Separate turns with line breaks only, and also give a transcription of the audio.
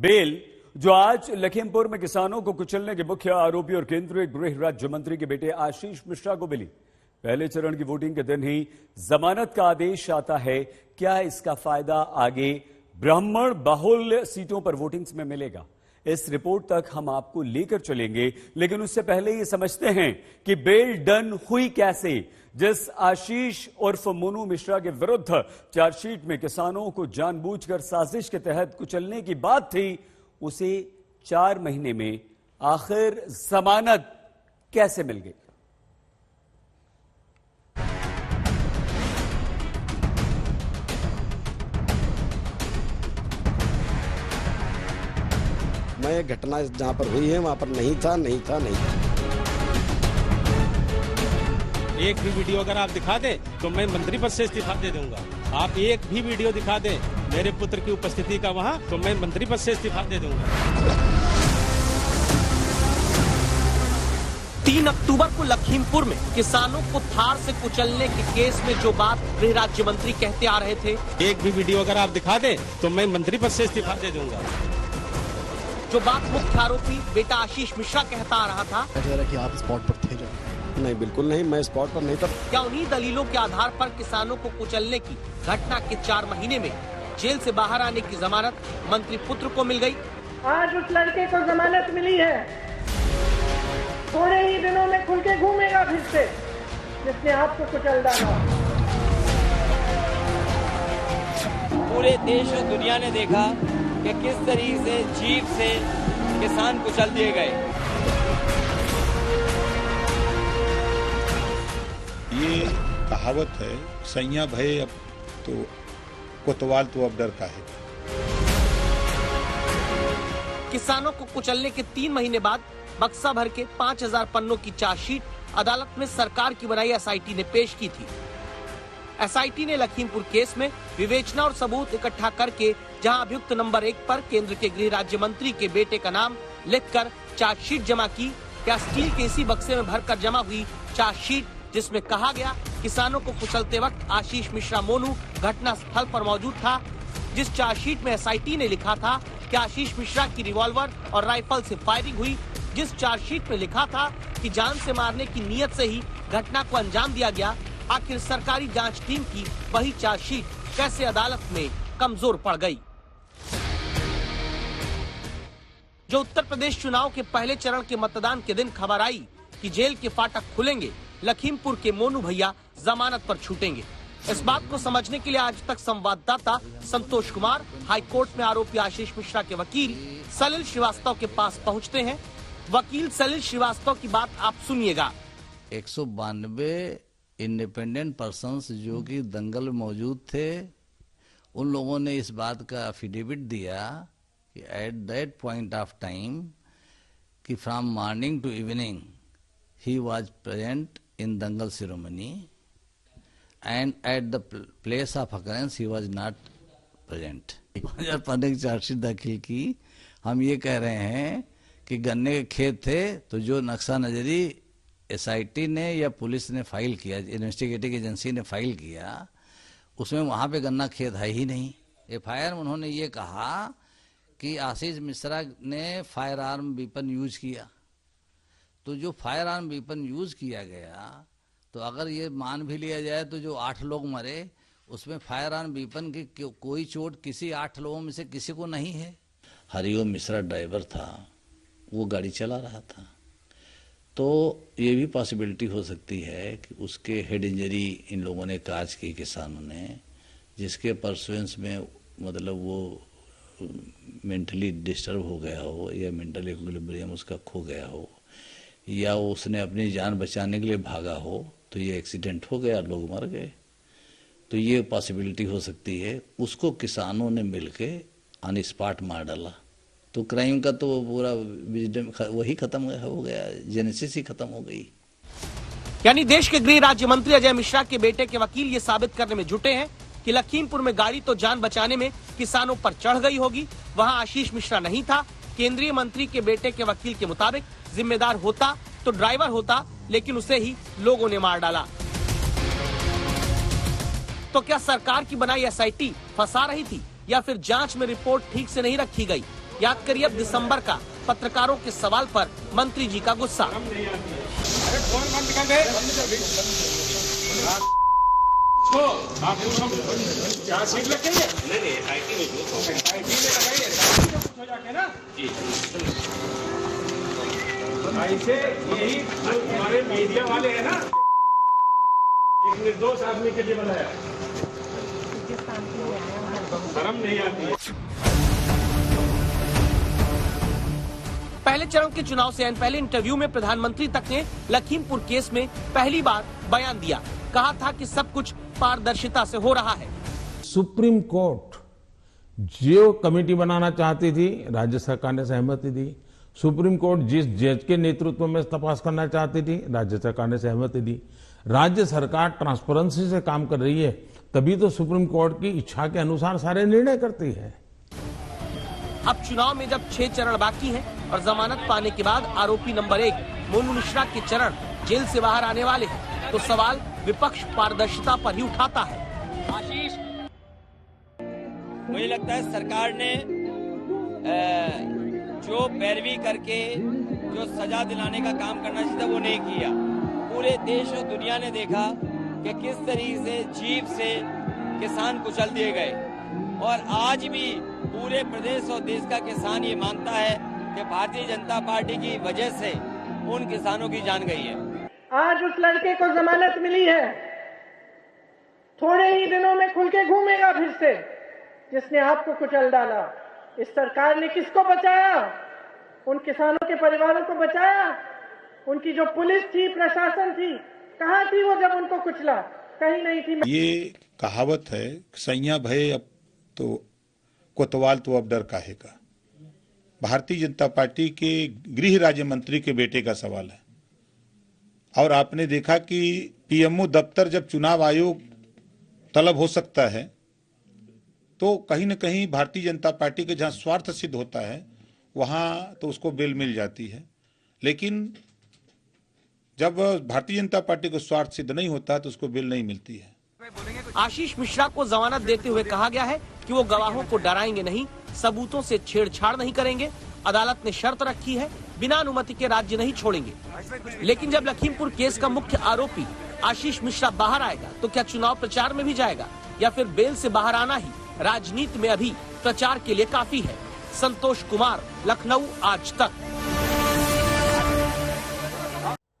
Bell जो आज लखीमपुर में किसानों को कुचलने के मुख्य आरोपी और केंद्रीय गृह राज्य मंत्री के बेटे आशीष मिश्रा को मिली। पहले चरण की वोटिंग के दिन ही जमानत का आदेश आता है। क्या इसका फायदा आगे ब्राह्मण बाहुल्य सीटों पर वोटिंग में मिलेगा? इस रिपोर्ट तक हम आपको लेकर चलेंगे, लेकिन उससे पहले ये समझते हैं कि बेल डन हुई कैसे। जिस आशीष उर्फ मोनू मिश्रा के विरुद्ध चार्जशीट में किसानों को जानबूझकर साजिश के तहत कुचलने की बात थी, उसे 4 महीने में आखिर जमानत कैसे मिल गई?
मैं घटना जहां पर हुई है वहां पर नहीं था।
एक भी वीडियो अगर आप दिखा दें तो मैं मंत्री पद से इस्तीफा दे दूंगा। आप एक भी वीडियो दिखा दें मेरे पुत्र की उपस्थिति का वहां, तो मैं मंत्री पद से इस्तीफा दे दूंगा।
3 अक्टूबर को लखीमपुर में किसानों को थार से कुचलने के केस में जो बात गृह राज्य मंत्री कहते आ रहे थे,
एक भी वीडियो अगर आप दिखा दें तो मैं मंत्री पद से इस्तीफा दे दूंगा।
जो बात मुख्य आरोपी बेटा आशीष मिश्रा कहता आ रहा था
कि आप स्पॉट पर थे?
नहीं, बिल्कुल नहीं, मैं स्पॉट पर नहीं था।
क्या उन्हीं दलीलों के आधार पर किसानों को कुचलने की घटना के 4 महीने में जेल से बाहर आने की जमानत मंत्री पुत्र को मिल गई?
आज उस लड़के को जमानत मिली है। थोड़े ही दिनों में खुल के घूमेगा फिर से, जिसने आपको कुचल डाला।
पूरे देश और दुनिया ने देखा कि किस तरीके से जीप से किसान कुचल दिए गए।
ये कहावत है, सैया भय अब तो कोतवाल तो अब डर का है।
किसानों को कुचलने के 3 महीने बाद बक्सा भर के 5000 पन्नों की चार्जशीट अदालत में सरकार की बनाई एसआईटी ने पेश की थी। एसआईटी ने लखीमपुर केस में विवेचना और सबूत इकट्ठा करके जहां अभियुक्त नंबर 1 पर केंद्र के गृह राज्य मंत्री के बेटे का नाम लिखकर चार्जशीट जमा की। क्या स्टील के इसी बक्से में भरकर जमा हुई चार्जशीट, जिसमें कहा गया किसानों को कुचलते वक्त आशीष मिश्रा मोनू घटना स्थल पर मौजूद था। जिस चार्जशीट में एसआईटी ने लिखा था कि आशीष मिश्रा की रिवॉल्वर और राइफल से फायरिंग हुई, जिस चार्जशीट में लिखा था कि जान से मारने की नीयत से ही घटना को अंजाम दिया गया, आखिर सरकारी जांच टीम की वही चार्जशीट कैसे अदालत में कमजोर पड़ गई? जो उत्तर प्रदेश चुनाव के पहले चरण के मतदान के दिन खबर आई कि जेल के फाटक खुलेंगे, लखीमपुर के मोनू भैया जमानत पर छूटेंगे, इस बात को समझने के लिए आज तक संवाददाता संतोष कुमार हाईकोर्ट में आरोपी आशीष मिश्रा के वकील सलिल श्रीवास्तव के पास पहुंचते हैं। वकील सलिल श्रीवास्तव की बात आप सुनिएगा।
192 इंडिपेंडेंट पर्सन्स जो कि दंगल में मौजूद थे, उन लोगों ने इस बात का एफिडेविट दिया कि at that point of time कि from morning to evening he was present in dangal ceremony and at the place of occurrence he was not present. 2015 की चार्जशीट दाखिल की। हम ये कह रहे हैं कि गन्ने के खेत थे, तो जो नक्शा नजरी एसआईटी ने या पुलिस ने फाइल किया, इन्वेस्टिगेटिव एजेंसी ने फाइल किया, उसमें वहां पे गन्ना खेत है ही नहीं। एफआईआर में उन्होंने ये कहा कि आशीष मिश्रा ने फायर आर्म वेपन यूज किया। तो जो फायर आर्म वेपन यूज किया गया, तो अगर ये मान भी लिया जाए तो जो 8 लोग मरे, उसमें फायर आर्म वेपन की कोई चोट किसी 8 लोगों में से किसी को नहीं है। हरिओम मिश्रा ड्राइवर था, वो गाड़ी चला रहा था, तो ये भी पॉसिबिलिटी हो सकती है कि उसके हेड इंजरी इन लोगों ने काज की, किसानों ने, जिसके परसुएंस में मतलब वो मेंटली डिस्टर्ब हो गया हो या मेंटल इक्विलिब्रियम उसका खो गया हो, या उसने अपनी जान बचाने के लिए भागा हो, तो ये एक्सीडेंट हो गया, लोग मर गए। तो ये पॉसिबिलिटी हो सकती है। उसको किसानों ने मिलके ऑन स्पॉट मार डाला, तो क्राइम का तो पूरा विजडम वही खत्म हो गया, जेनेसिस ही खत्म हो गई।
यानी देश के गृह राज्य मंत्री अजय मिश्रा के बेटे के वकील ये साबित करने में जुटे हैं कि लखीमपुर में गाड़ी तो जान बचाने में किसानों पर चढ़ गई होगी, वहां आशीष मिश्रा नहीं था। केंद्रीय मंत्री के बेटे के वकील के मुताबिक जिम्मेदार होता तो ड्राइवर होता, लेकिन उसे ही लोगों ने मार डाला। तो क्या सरकार की बनाई एसआईटी फंसा रही थी या फिर जांच में रिपोर्ट ठीक से नहीं रखी गई? याद करिए अब दिसंबर का पत्रकारों के सवाल पर मंत्री जी का गुस्सा।
ऐसे यही हमारे मीडिया वाले हैं ना, एक निर्दोष आदमी के लिए बनाया, शर्म नहीं आती है।
पहले चरण के चुनाव से पहले इंटरव्यू में प्रधानमंत्री तक ने लखीमपुर केस में पहली बार बयान दिया। कहा था कि सब कुछ पारदर्शिता से हो रहा है।
सुप्रीम कोर्ट जो कमेटी बनाना चाहती थी, राज्य सरकार ने सहमति दी। सुप्रीम कोर्ट जिस जज के नेतृत्व में तपास करना चाहती थी, राज्य सरकार ने सहमति दी। राज्य सरकार ट्रांसपेरेंसी से काम कर रही है, तभी तो सुप्रीम कोर्ट की इच्छा के अनुसार सारे निर्णय करती है।
अब चुनाव में जब 6 चरण बाकी हैं और जमानत पाने के बाद आरोपी नंबर 1 मोनू मिश्रा के चरण जेल से बाहर आने वाले हैं, तो सवाल विपक्ष पारदर्शिता पर ही उठाता है।
आशीष, मुझे लगता है सरकार ने जो पैरवी करके जो सजा दिलाने का काम करना चाहिए था वो नहीं किया। पूरे देश और दुनिया ने देखा कि किस तरीके से जीप से किसान कुचल दिए गए, और आज भी पूरे प्रदेश और देश का किसान ये मानता है कि भारतीय जनता पार्टी की वजह से उन किसानों की जान गई है।
आज उस लड़के को जमानत मिली है, थोड़े ही दिनों में खुल के घूमेगा फिर से, जिसने आपको कुचल डाला। इस सरकार ने किसको बचाया? उन किसानों के परिवारों को बचाया? उनकी जो पुलिस थी, प्रशासन थी, कहाँ थी वो जब उनको कुचला? कहीं नहीं थी।
ये कहावत है, सैया भय अब तो कोतवाल तो अब डर काहे का। भारतीय जनता पार्टी के गृह राज्य मंत्री के बेटे का सवाल है, और आपने देखा कि पीएमओ दफ्तर जब चुनाव आयोग तलब हो सकता है, तो कहीं न कहीं भारतीय जनता पार्टी के जहां स्वार्थ सिद्ध होता है वहां तो उसको बेल मिल जाती है, लेकिन जब भारतीय जनता पार्टी को स्वार्थ सिद्ध नहीं होता तो उसको बेल नहीं मिलती है।
आशीष मिश्रा को जमानत देते हुए कहा गया है कि वो गवाहों को डराएंगे नहीं, सबूतों से छेड़छाड़ नहीं करेंगे। अदालत ने शर्त रखी है, बिना अनुमति के राज्य नहीं छोड़ेंगे। लेकिन जब लखीमपुर केस का मुख्य आरोपी आशीष मिश्रा बाहर आएगा, तो क्या चुनाव प्रचार में भी जाएगा, या फिर बेल से बाहर आना ही राजनीति में अभी प्रचार के लिए काफी है? संतोष कुमार, लखनऊ, आज तक।